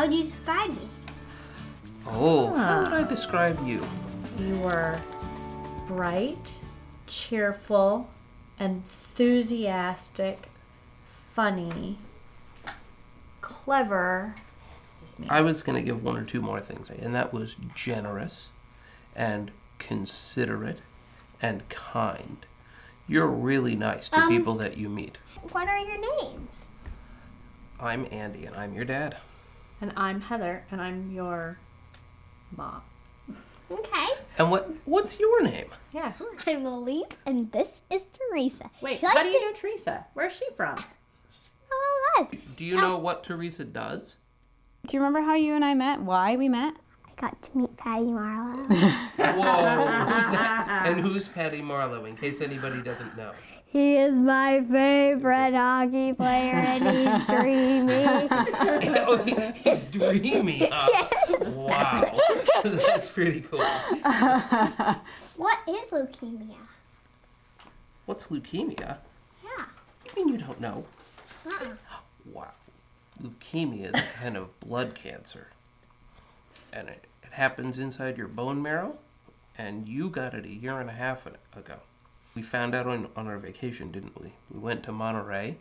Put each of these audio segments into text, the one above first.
How would you describe me? Oh, how would I describe you? You were bright, cheerful, enthusiastic, funny, clever. I was going to give one or two more things, and that was generous and considerate and kind. You're really nice to people that you meet. What are your names? I'm Andy, and I'm your dad. And I'm Heather, and I'm your mom. Okay. And what's your name? Yeah. I'm Elise, and this is Teresa. Wait, how do you know Teresa? Where's she from? Oh, us. Do you know what Teresa does? Do you remember how you and I met? Why we met? I got to meet Patty Marlowe. Whoa, who's that? And who's Patty Marlowe, in case anybody doesn't know? He is my favorite hockey player, and he's dreamy. Oh, he's dreamy, huh? Yes. Wow, that's pretty cool. What is leukemia? What's leukemia? Yeah. You mean you don't know? Uh-uh. Wow. Leukemia is a kind of blood cancer. And it happens inside your bone marrow, and you got it 1.5 years ago. We found out on our vacation, didn't we? We went to Monterey,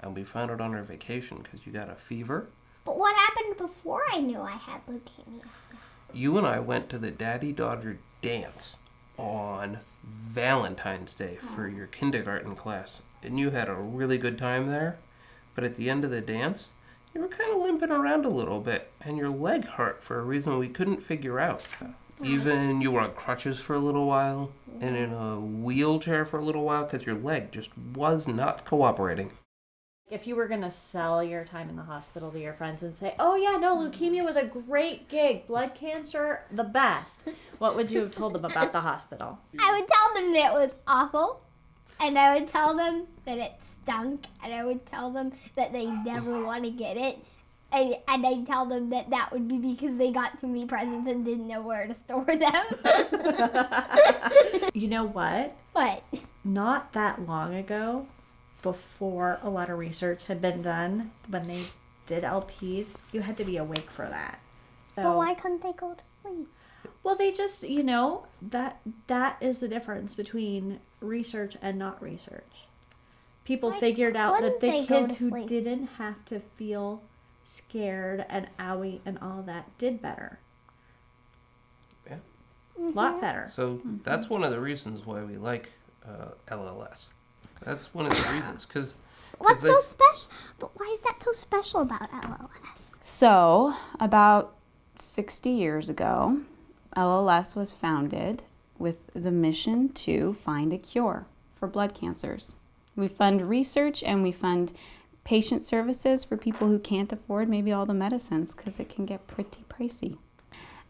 and we found out on our vacation because you got a fever. But what happened before I knew I had leukemia? You and I went to the daddy-daughter dance on Valentine's Day for your kindergarten class, and you had a really good time there. But at the end of the dance, you were kind of limping around a little bit, and your leg hurt for a reason we couldn't figure out. Even you were on crutches for a little while, and in a wheelchair for a little while, because your leg just was not cooperating. If you were going to sell your time in the hospital to your friends and say, oh yeah, no, leukemia was a great gig, blood cancer, the best, what would you have told them about the hospital? I would tell them that it was awful, and I would tell them that it stunk, and I would tell them that they never want to get it, and I'd tell them that that would be because they got too many presents and didn't know where to store them. You know what? What? Not that long ago, before a lot of research had been done, when they did LPs, you had to be awake for that. So, Well, why couldn't they go to sleep? well, they just, that is the difference between research and not research. People Why figured out that the couldn't they go kids to who sleep? didn't have to feel scared and owie and all that did better. Yeah. A lot better. So that's one of the reasons why we like LLS. That's one of the reasons, because What's so special? But why is that so special about LLS? So, about 60 years ago, LLS was founded with the mission to find a cure for blood cancers. We fund research and we fund patient services for people who can't afford maybe all the medicines because it can get pretty pricey.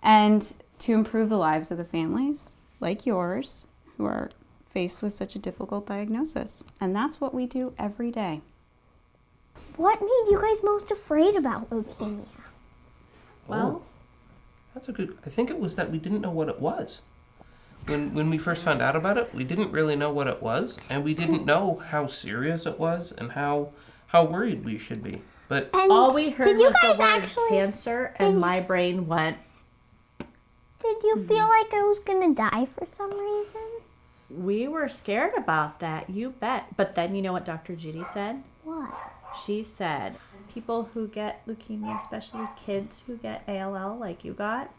And to improve the lives of the families like yours who are faced with such a difficult diagnosis. And that's what we do every day. What made you guys most afraid about leukemia? Well, that's a good. I think it was that we didn't know what it was. When we first found out about it, we didn't really know what it was, and we didn't know how serious it was and how worried we should be. But And all we heard did you was the guys word actually, cancer, and my brain went, Did you feel like I was gonna die for some reason? we were scared about that, you bet. But then you know what Dr. Judy said? What? She said, people who get leukemia, especially kids who get ALL like you got,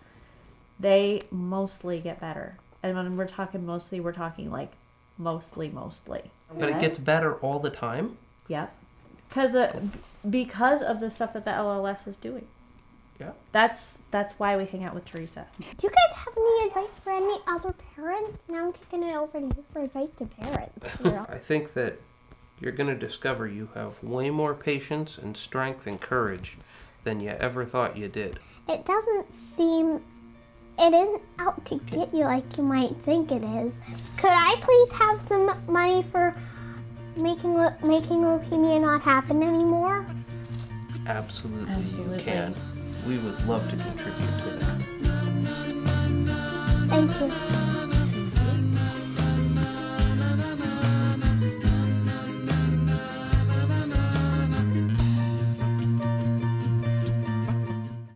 they mostly get better. And when we're talking mostly, we're talking like mostly. but it gets better all the time. Yep. Because of the stuff that the LLS is doing. Yeah. That's why we hang out with Teresa. Do you guys have any advice for any other parents? Now I'm kicking it over to you for advice to parents. I think that you're going to discover you have way more patience and strength and courage than you ever thought you did. It doesn't seem... It isn't out to get you like you might think it is. Could I please have some money for making leukemia not happen anymore? Absolutely. You can. We would love to contribute to that. Thank you.